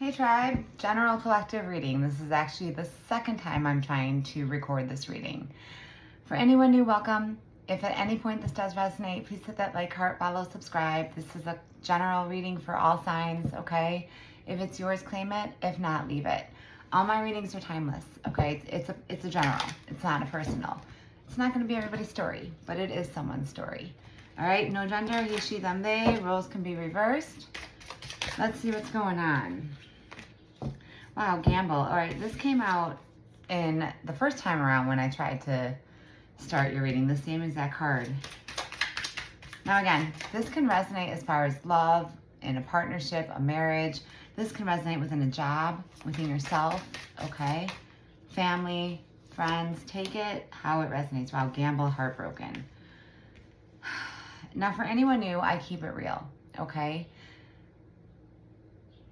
Hey tribe, general collective reading. This is actually the second time I'm trying to record this reading. For anyone new, welcome. If at any point this does resonate, please hit that like, heart, follow, subscribe. This is a general reading for all signs, okay? If it's yours, claim it. If not, leave it. All my readings are timeless, okay? It's a general. It's not a personal. It's not going to be everybody's story, but it is someone's story. All right, no gender, he, she, them, they. Roles can be reversed. Let's see what's going on. Wow, gamble. All right, this came out in the first time around when I tried to start your reading, the same exact card. Now again, this can resonate as far as love, in a partnership, a marriage. This can resonate within a job, within yourself, okay? Family, friends, take it how it resonates. Wow, gamble, heartbroken. Now for anyone new, I keep it real, okay?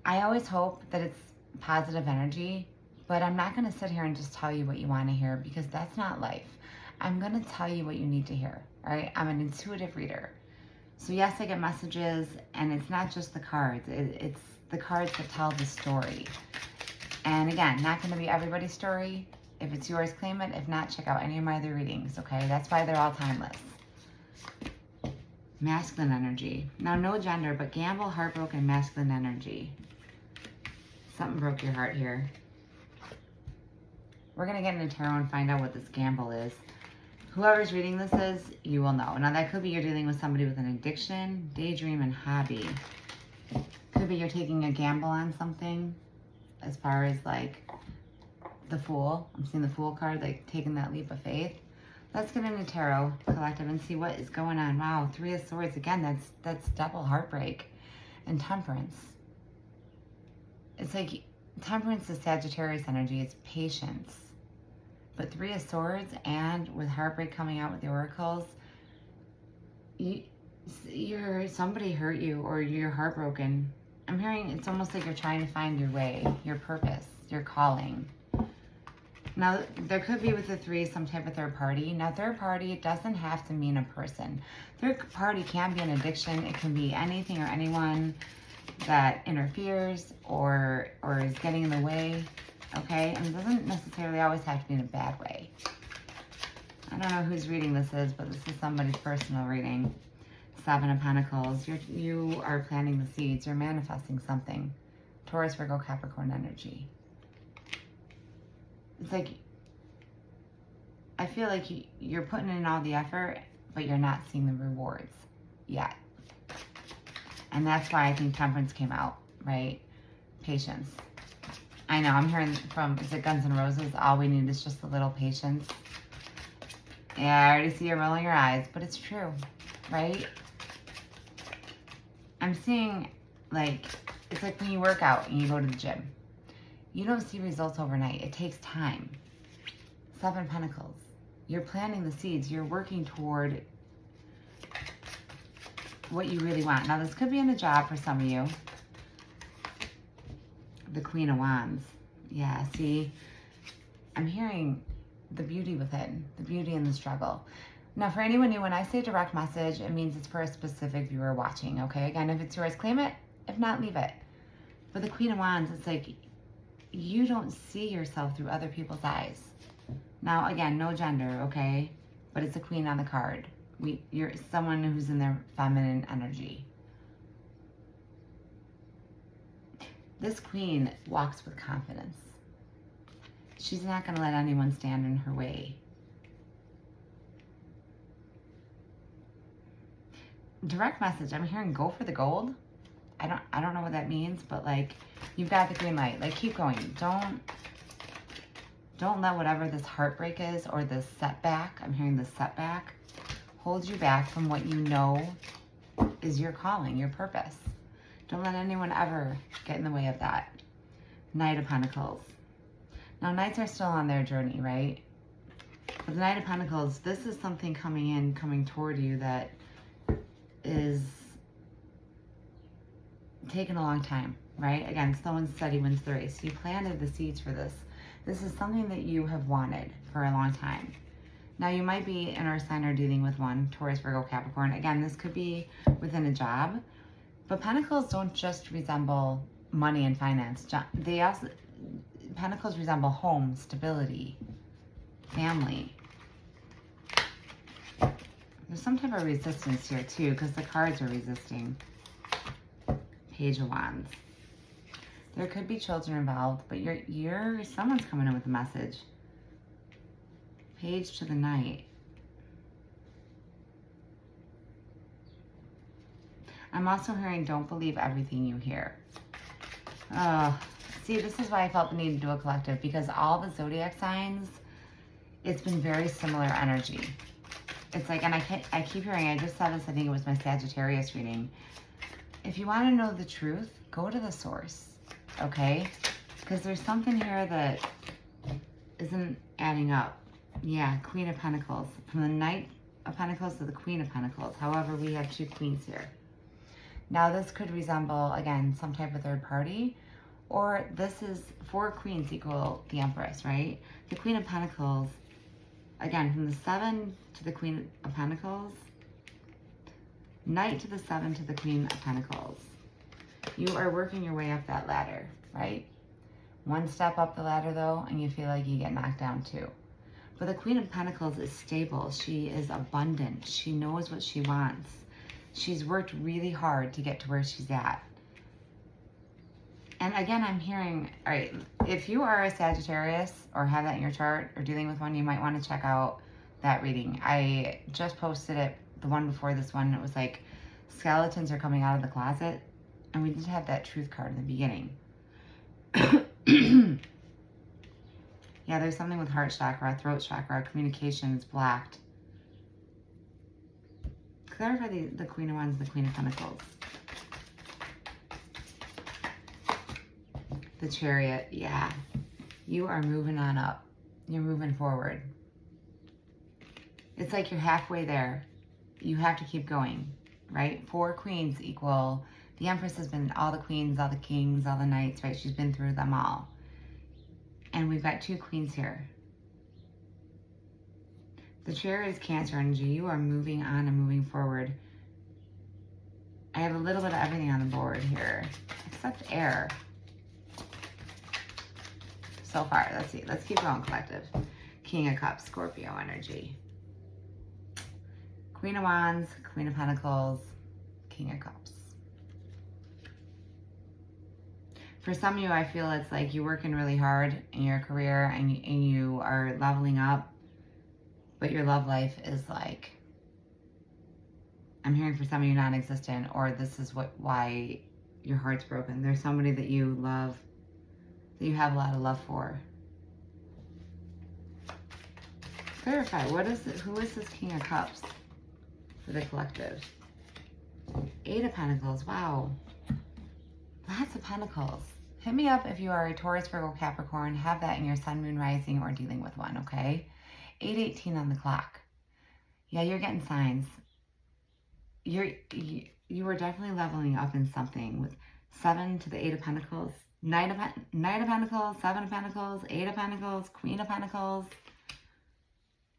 I always hope that it's positive energy, but I'm not going to sit here and just tell you what you want to hear because that's not life. I'm going to tell you what you need to hear, all right? I'm an intuitive reader. So yes, I get messages, and it's not just the cards. It's the cards that tell the story. And again, not going to be everybody's story. If it's yours, claim it. If not, check out any of my other readings, okay? That's why they're all timeless. Masculine energy. Now, no gender, but gamble, heartbroken, masculine energy. Something broke your heart here. We're going to get into tarot and find out what this gamble is. Whoever's reading this is, you will know. Now, that could be you're dealing with somebody with an addiction, daydream, and hobby. Could be you're taking a gamble on something as far as like the Fool. I'm seeing the Fool card, like taking that leap of faith. Let's get into tarot collective and see what is going on. Wow, Three of Swords. Again, that's double heartbreak. And Temperance. It's like Temperance is Sagittarius energy. It's patience. But Three of Swords and with heartbreak coming out with the oracles, somebody hurt you or you're heartbroken. I'm hearing it's almost like you're trying to find your way, your purpose, your calling. Now, there could be with the three some type of third party. Now, third party, it doesn't have to mean a person. Third party can be an addiction. It can be anything or anyone that interferes or is getting in the way, okay? And it doesn't necessarily always have to be in a bad way. I don't know whose reading this is, but this is somebody's personal reading. Seven of Pentacles. You are planting the seeds. You're manifesting something. Taurus, Virgo, Capricorn energy. It's like, I feel like you're putting in all the effort, but you're not seeing the rewards yet. And that's why I think Temperance came out, right? Patience. I know, I'm hearing from, is it Guns N' Roses? All we need is just a little patience. Yeah, I already see you rolling your eyes, but it's true, right? I'm seeing, like, it's like when you work out and you go to the gym. You don't see results overnight. It takes time. Seven of Pentacles. You're planting the seeds. You're working toward what you really want. Now, this could be in a job for some of you. The Queen of Wands. Yeah, see, I'm hearing the beauty within, the beauty in the struggle. Now, for anyone new, when I say direct message, it means it's for a specific viewer watching, okay? Again, if it's yours, claim it. If not, leave it. But the Queen of Wands, it's like you don't see yourself through other people's eyes. Now, again, no gender, okay? But it's a queen on the card. You're someone who's in their feminine energy. This queen walks with confidence. She's not going to let anyone stand in her way. Direct message, I'm hearing go for the gold. I don't know what that means, but like you've got the green light. Like keep going. Don't let whatever this heartbreak is or this setback, I'm hearing this setback, hold you back from what you know is your calling, your purpose. Don't let anyone ever get in the way of that. Knight of Pentacles. Now, knights are still on their journey, right? But the Knight of Pentacles, this is something coming toward you that is taking a long time, right? Again, slow and steady wins the race. You planted the seeds for this. This is something that you have wanted for a long time. Now, you might be an earth sign or dealing with one, Taurus, Virgo, Capricorn. Again, this could be within a job. But Pentacles don't just resemble money and finance. They also, Pentacles resemble home, stability, family. There's some type of resistance here too, because the cards are resisting. Page of Wands. There could be children involved, but someone's coming in with a message. Page to the Knight. I'm also hearing don't believe everything you hear. See, this is why I felt the need to do a collective, because all the zodiac signs, it's been very similar energy. It's like, and I keep hearing, I just saw this, I think it was my Sagittarius reading. If you want to know the truth, go to the source, okay? Because there's something here that isn't adding up. Yeah, Queen of Pentacles. From the Knight of Pentacles to the Queen of Pentacles. However, we have two queens here. Now, this could resemble, again, some type of third party, or this is 4 queens equal the Empress, right? The Queen of Pentacles, again, from the 7 to the Queen of Pentacles, Knight to the 7 to the Queen of Pentacles. You are working your way up that ladder, right? One step up the ladder, though, and you feel like you get knocked down, too. But the Queen of Pentacles is stable. She is abundant. She knows what she wants. She's worked really hard to get to where she's at. And again, I'm hearing, all right, if you are a Sagittarius or have that in your chart or dealing with one, you might want to check out that reading. I just posted it, the one before this one. It was like skeletons are coming out of the closet. And we did have that truth card in the beginning. Yeah, there's something with heart chakra, throat chakra, communication is blocked. Clarify the Queen of Wands, the Queen of Pentacles. The Chariot, yeah. You are moving on up. You're moving forward. It's like you're halfway there. You have to keep going, right? 4 queens equal. The Empress has been all the queens, all the kings, all the knights, right? She's been through them all. And we've got 2 queens here. The Chariot is Cancer energy. You are moving on and moving forward. I have a little bit of everything on the board here, except air. So far, let's see. Let's keep going, collective. King of Cups, Scorpio energy. Queen of Wands, Queen of Pentacles, King of Cups. For some of you, I feel it's like you're working really hard in your career and you are leveling up, but your love life is like, I'm hearing for some of you non-existent, or this is why your heart's broken. There's somebody that you love, that you have a lot of love for. Clarify, who is this King of Cups for the collective? 8 of Pentacles, wow. Lots of Pentacles. Hit me up if you are a Taurus, Virgo, Capricorn, have that in your sun, moon, rising, or dealing with one, okay? 8:18 on the clock. Yeah, you're getting signs. You are definitely leveling up in something with 7 to the 8 of Pentacles. Knight of Pentacles, 7 of Pentacles, 8 of Pentacles, Queen of Pentacles.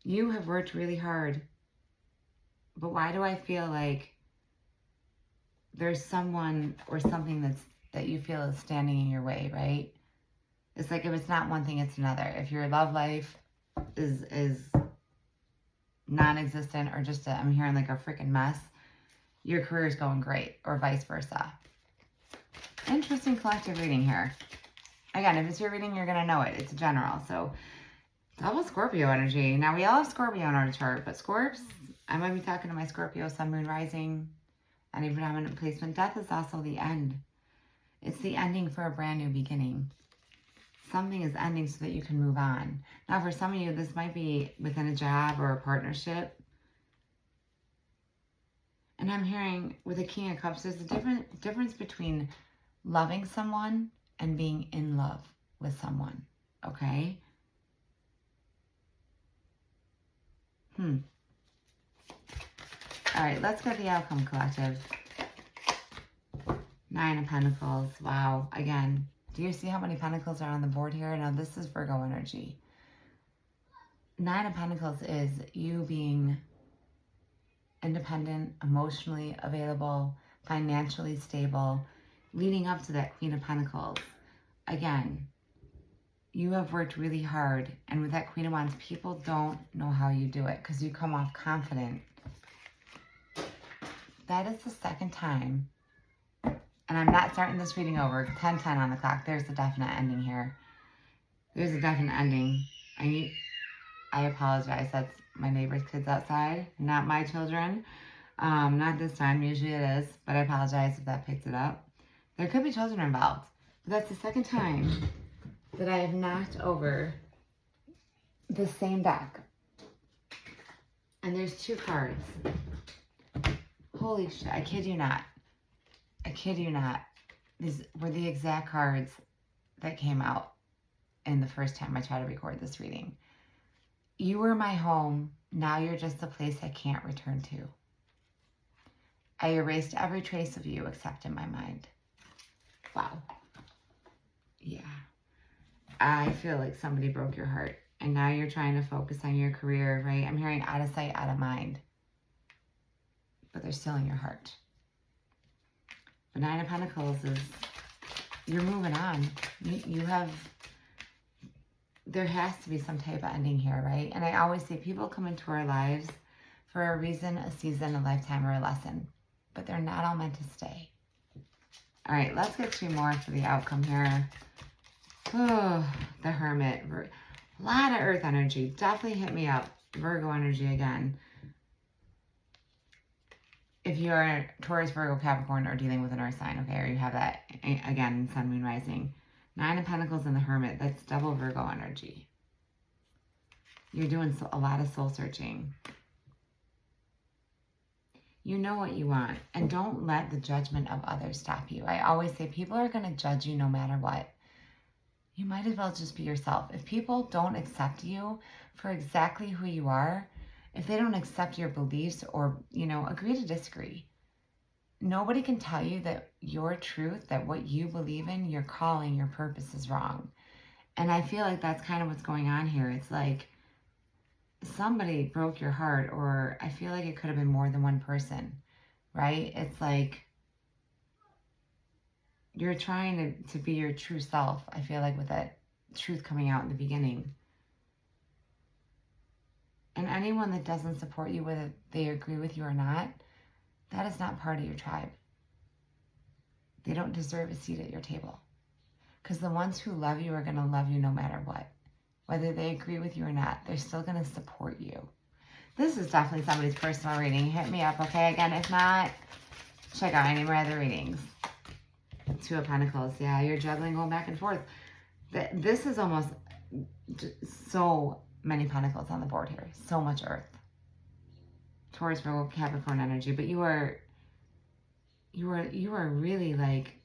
You have worked really hard. But why do I feel like there's someone or something that you feel is standing in your way, right? It's like if it's not one thing, it's another. If your love life is non-existent or just I'm hearing like a freaking mess, your career is going great, or vice versa. Interesting collective reading here. Again, if it's your reading, you're going to know it. It's a general. So double Scorpio energy. Now, we all have Scorpio in our chart, but Scorps, I might be talking to my Scorpio, sun, moon, rising, any predominant placement. Death is also the end. It's the ending for a brand new beginning. Something is ending so that you can move on. Now, for some of you, this might be within a job or a partnership. And I'm hearing with the King of Cups, there's a difference between loving someone and being in love with someone, okay? All right, let's get the outcome, collective. 9 of Pentacles, wow. Again, do you see how many Pentacles are on the board here? Now, this is Virgo energy. 9 of Pentacles is you being independent, emotionally available, financially stable. leading up to that Queen of Pentacles, again, you have worked really hard. And with that Queen of Wands, people don't know how you do it because you come off confident. That is the second time. And I'm not starting this reading over. 10:10 on the clock. There's a definite ending here. There's a definite ending. I apologize. That's my neighbor's kids outside, not my children. Not this time. Usually it is. But I apologize if that picks it up. There could be children involved. But that's the second time that I have knocked over the same deck. And there's 2 cards. Holy shit. I kid you not. I kid you not. These were the exact cards that came out in the first time I tried to record this reading. You were my home. Now you're just a place I can't return to. I erased every trace of you except in my mind. Wow. Yeah. I feel like somebody broke your heart. And now you're trying to focus on your career, right? I'm hearing out of sight, out of mind. But they're still in your heart. The 9 of Pentacles is, you're moving on. You have, there has to be some type of ending here, right? And I always say people come into our lives for a reason, a season, a lifetime, or a lesson. But they're not all meant to stay. All right, let's get 2 more for the outcome here. Oh, the Hermit. A lot of Earth energy. Definitely hit me up. Virgo energy again. If you're Taurus, Virgo, Capricorn, or dealing with an Earth sign, okay, or you have that, again, Sun, Moon, Rising. 9 of Pentacles and the Hermit, that's double Virgo energy. You're doing a lot of soul searching. You know what you want, and don't let the judgment of others stop you. I always say people are going to judge you no matter what. You might as well just be yourself. If people don't accept you for exactly who you are, if they don't accept your beliefs or, agree to disagree, nobody can tell you that your truth, that what you believe in, your calling, your purpose is wrong. And I feel like that's kind of what's going on here. It's like somebody broke your heart, or I feel like it could have been more than one person, right? It's like you're trying to be your true self, I feel like, with that truth coming out in the beginning. And anyone that doesn't support you, whether they agree with you or not, that is not part of your tribe. They don't deserve a seat at your table. Because the ones who love you are going to love you no matter what. Whether they agree with you or not, they're still going to support you. This is definitely somebody's personal reading. Hit me up, okay? Again, if not, check out any of my other readings. 2 of Pentacles. Yeah, you're juggling, going back and forth. This is almost so many Pentacles on the board here. So much Earth. Taurus, Virgo, Capricorn energy. But you are really like,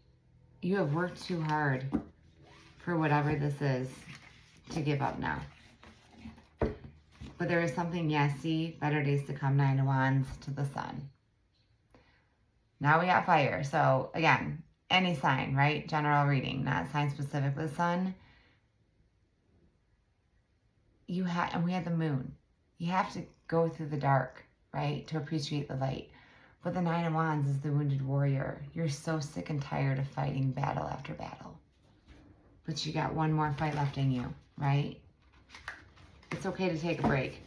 you have worked too hard for whatever this is to give up now. But there is something, yes, see, better days to come, 9 of Wands to the Sun. Now we got fire. So again, any sign, right? General reading, not sign specific with Sun. And we had the Moon. You have to go through the dark, right, to appreciate the light. But the 9 of Wands is the wounded warrior. You're so sick and tired of fighting battle after battle. But you got one more fight left in you, right? It's okay to take a break.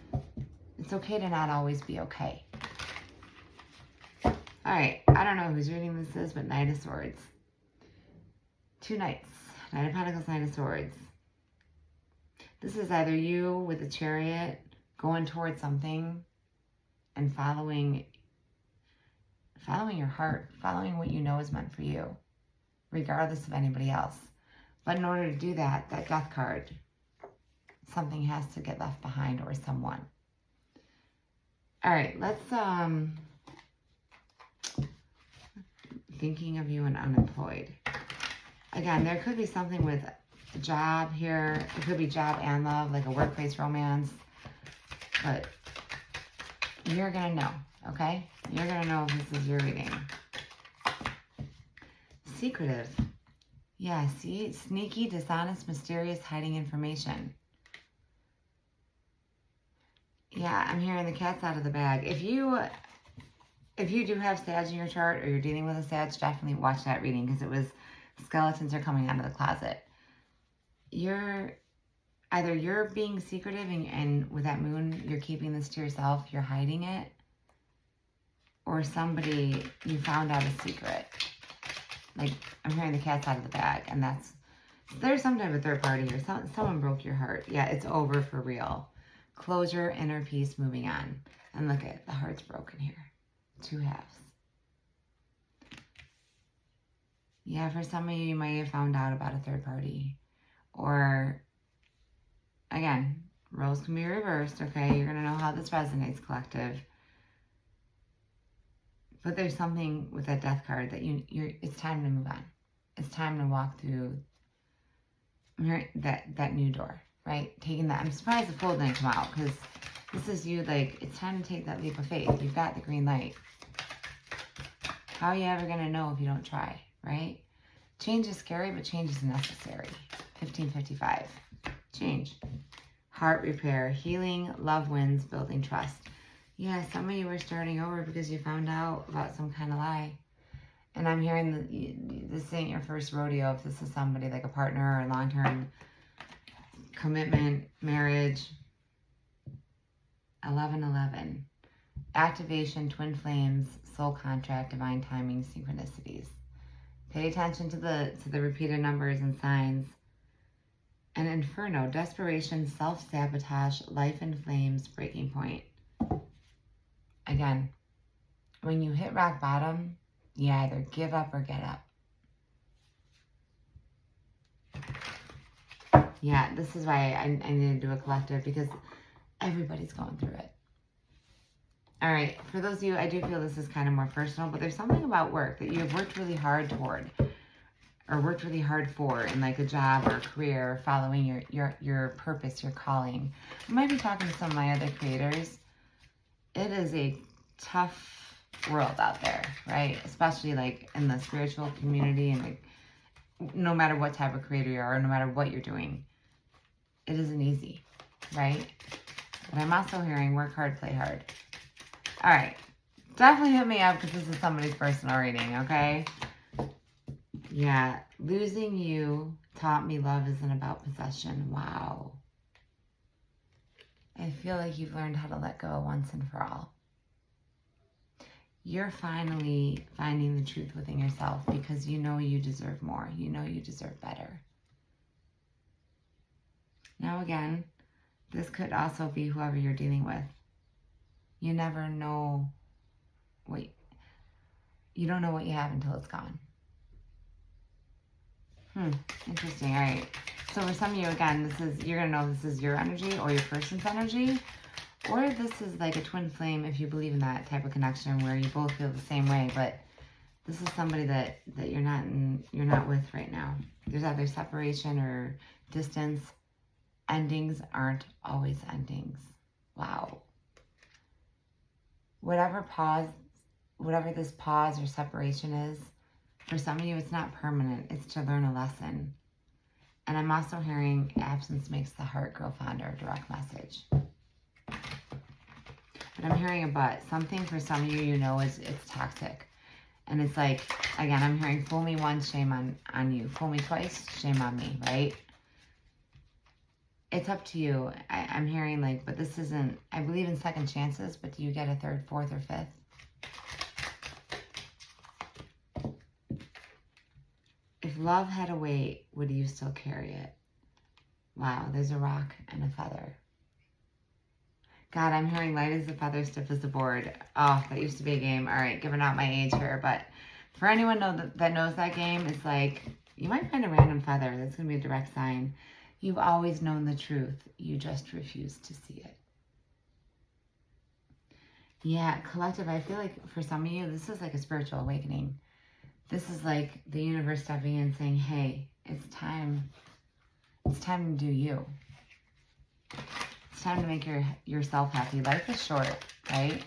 It's okay to not always be okay. All right, I don't know whose reading this is, but Knight of Swords. 2 Knights. Knight of Pentacles, Knight of Swords. This is either you with a chariot going towards something and following your heart, following what you know is meant for you, regardless of anybody else. But in order to do that, that Death card, something has to get left behind, or someone. All right, let's, thinking of you and unemployed. Again, there could be something with a job here. It could be job and love, like a workplace romance. But you're going to know, okay? You're going to know if this is your reading. Secretive. Yeah, see? Sneaky, dishonest, mysterious, hiding information. Yeah, I'm hearing the cat's out of the bag. If you If you do have Sag in your chart or you're dealing with a Sag, definitely watch that reading because it was skeletons are coming out of the closet. Either you're being secretive and with that moon, you're keeping this to yourself, you're hiding it, or somebody, you found out a secret. Like, I'm hearing the cat's out of the bag, and there's some type of third party or someone broke your heart. Yeah, it's over for real. Closure, inner peace, moving on. And look at the heart's broken here. 2 halves. Yeah, for some of you, you might have found out about a third party. Or, again, roles can be reversed, okay? You're going to know how this resonates, collective. But there's something with that death card that it's time to move on. It's time to walk through that new door, right? Taking that. I'm surprised the Fool didn't come out because this is you, like, it's time to take that leap of faith. You've got the green light. How are you ever going to know if you don't try, right? Change is scary, but change is necessary. 1555. Change. Heart repair. Healing. Love wins. Building trust. Yeah, some of you are starting over because you found out about some kind of lie. And I'm hearing this ain't your first rodeo if this is somebody like a partner or long-term commitment, marriage. 1111. Activation, twin flames, soul contract, divine timing, synchronicities. Pay attention to the repeated numbers and signs. And Inferno, desperation, self-sabotage, life in flames, breaking point. Again, when you hit rock bottom, you either give up or get up. Yeah, this is why I need to do a collective because everybody's going through it. All right, for those of you, I do feel this is kind of more personal, but there's something about work that you have worked really hard toward or worked really hard for in like a job or a career, following your purpose, your calling. I might be talking to some of my other creators. It is a tough world out there, right? Especially like in the spiritual community and like no matter what type of creator you are, no matter what you're doing, it isn't easy, right? But I'm also hearing work hard, play hard. All right, definitely hit me up because this is somebody's personal reading, okay? Yeah, losing you taught me love isn't about possession. Wow. I feel like you've learned how to let go once and for all. You're finally finding the truth within yourself because you know you deserve more. You know you deserve better. Now again, this could also be whoever you're dealing with. You never know you don't know what you have until it's gone. Interesting. All right. So for some of you, again, you're going to know this is your energy or your person's energy, or this is like a twin flame if you believe in that type of connection where you both feel the same way, but this is somebody that you're not with right now. There's either separation or distance. Endings aren't always endings. Wow. Whatever this pause or separation is, for some of you, it's not permanent. It's to learn a lesson. And I'm also hearing absence makes the heart grow fonder, direct message. But I'm hearing a but. Something for some of you, you know, it's toxic. And it's like, again, I'm hearing fool me once, shame on you. Fool me twice, shame on me, right? It's up to you. I'm hearing like, but this isn't, I believe in second chances, but do you get a third, fourth, or fifth? If love had a weight, would you still carry it? Wow, there's a rock and a feather. God, I'm hearing light as a feather, stiff as a board. Oh, that used to be a game. All right, giving out my age here. But for anyone that knows that game, it's like, you might find a random feather. That's going to be a direct sign. You've always known the truth. You just refuse to see it. Yeah, collective, I feel like for some of you, this is like a spiritual awakening. This is like the universe stepping in saying, hey, it's time to do you. It's time to make yourself happy. Life is short, right?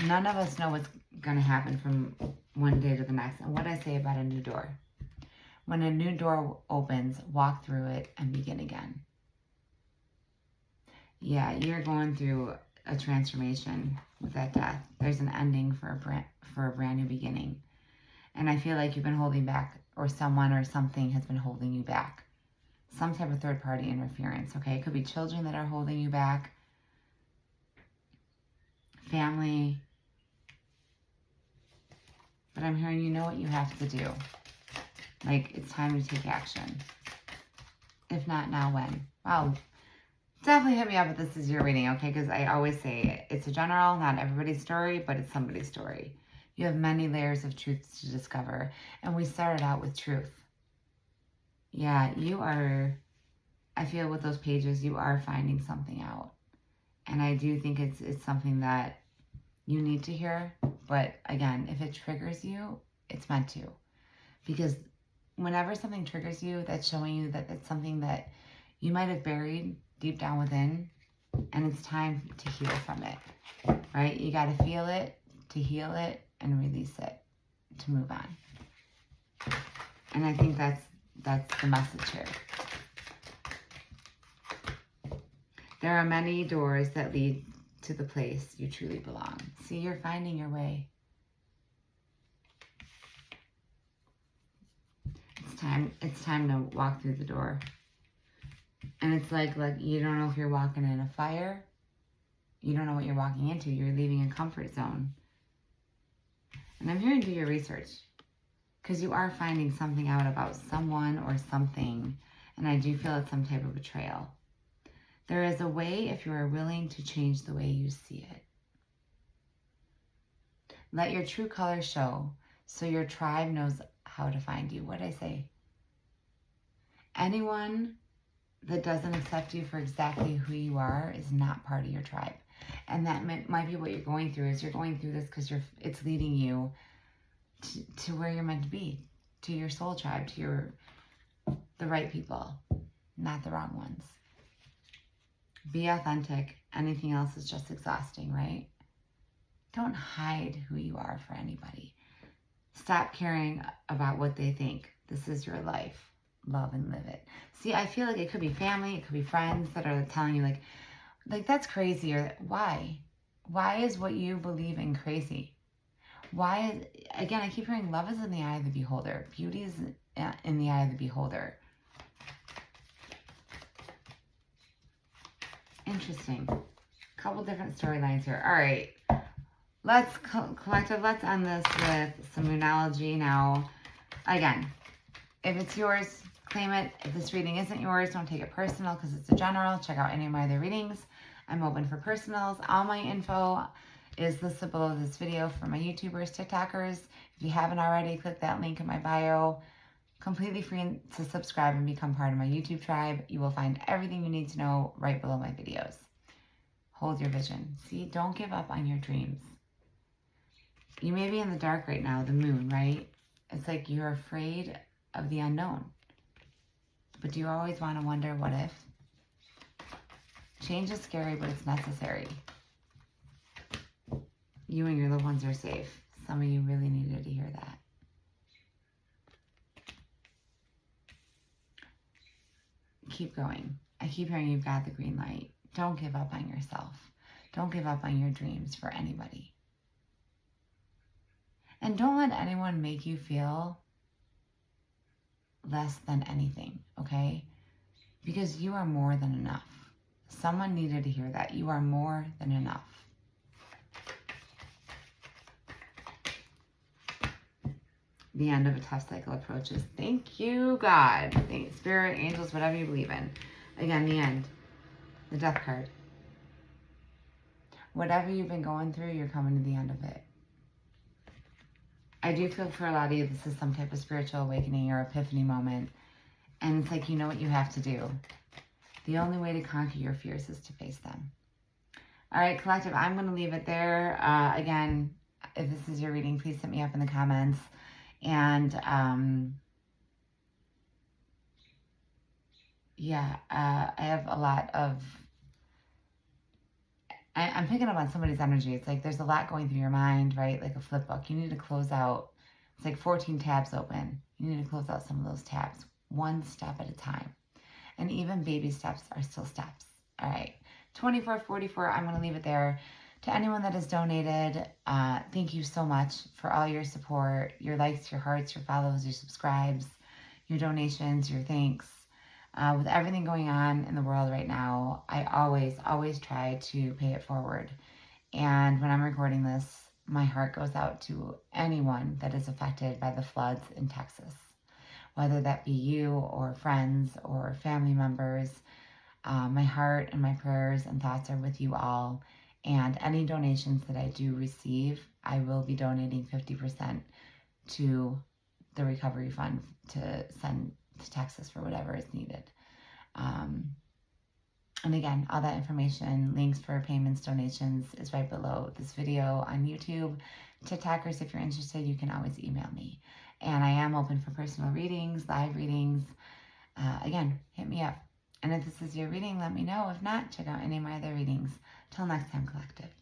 None of us know what's going to happen from one day to the next. And what I say about a new door. When a new door opens, walk through it and begin again. Yeah, you're going through a transformation with that death. There's an ending for a brand new beginning. And I feel like you've been holding back, or someone or something has been holding you back. Some type of third-party interference, okay? It could be children that are holding you back, family. But I'm hearing you know what you have to do. Like, it's time to take action. If not now, when? Wow. Definitely hit me up if this is your reading, okay? Because I always say it's a general, not everybody's story, but it's somebody's story. You have many layers of truths to discover. And we started out with truth. Yeah, you are, I feel with those pages, you are finding something out. And I do think it's something that you need to hear. But again, if it triggers you, it's meant to. Because whenever something triggers you, that's showing you that it's something that you might have buried deep down within. And it's time to heal from it, right? You got to feel it to heal it and release it to move on. And I think that's the message here. There are many doors that lead to the place you truly belong. See, you're finding your way. It's time to walk through the door. And it's like you don't know if you're walking in a fire. You don't know what you're walking into. You're leaving a comfort zone. And I'm here to do your research. Because you are finding something out about someone or something. And I do feel it's some type of betrayal. There is a way if you are willing to change the way you see it. Let your true colors show so your tribe knows how to find you. What did I say? Anyone that doesn't accept you for exactly who you are is not part of your tribe. And that might be what you're going through. Is you're going through this because it's leading you to where you're meant to be, to your soul tribe, to the right people, not the wrong ones. Be authentic. Anything else is just exhausting, right? Don't hide who you are for anybody. Stop caring about what they think. This is your life. Love and live it. See, I feel like it could be family, it could be friends that are telling you like that's crazy, or why? Why is what you believe in crazy? Why is, again, I keep hearing love is in the eye of the beholder. Beauty is in the eye of the beholder. Interesting. Couple different storylines here. All right. Let's, collective, let's end this with some Moonology now. Again, if it's yours, claim it. If this reading isn't yours, don't take it personal because it's a general. Check out any of my other readings. I'm open for personals. All my info is listed below this video for my YouTubers, TikTokers. If you haven't already, click that link in my bio. Completely free to subscribe and become part of my YouTube tribe. You will find everything you need to know right below my videos. Hold your vision. See, don't give up on your dreams. You may be in the dark right now, the moon, right? It's like you're afraid of the unknown. But do you always want to wonder what if? Change is scary, but it's necessary. You and your loved ones are safe. Some of you really needed to hear that. Keep going. I keep hearing you've got the green light. Don't give up on yourself. Don't give up on your dreams for anybody. And don't let anyone make you feel less than anything, okay? Because you are more than enough. Someone needed to hear that. You are more than enough. The end of a tough cycle approaches. Thank you, God. Thank Spirit, angels, whatever you believe in. Again, the end. The death card. Whatever you've been going through, you're coming to the end of it. I do feel for a lot of you, this is some type of spiritual awakening or epiphany moment. And it's like, you know what you have to do. The only way to conquer your fears is to face them. All right, collective, I'm going to leave it there. Again, if this is your reading, please hit me up in the comments. And, yeah, I have a lot of, I'm picking up on somebody's energy. It's like there's a lot going through your mind, right? Like a flip book. You need to close out. It's like 14 tabs open. You need to close out some of those tabs, one step at a time. And even baby steps are still steps. All right. 2444, I'm going to leave it there. To anyone that has donated, thank you so much for all your support, your likes, your hearts, your follows, your subscribes, your donations, your thanks. With everything going on in the world right now, I always try to pay it forward. And when I'm recording this, my heart goes out to anyone that is affected by the floods in Texas, whether that be you or friends or family members. My heart and my prayers and thoughts are with you all. And any donations that I do receive, I will be donating 50% to the recovery fund to send to Texas for whatever is needed. And again, all that information, links for payments, donations is right below this video on YouTube. TikTokers, if you're interested, you can always email me. And I am open for personal readings, live readings. Again, hit me up. And if this is your reading, let me know. If not, check out any of my other readings. Till next time, Collective.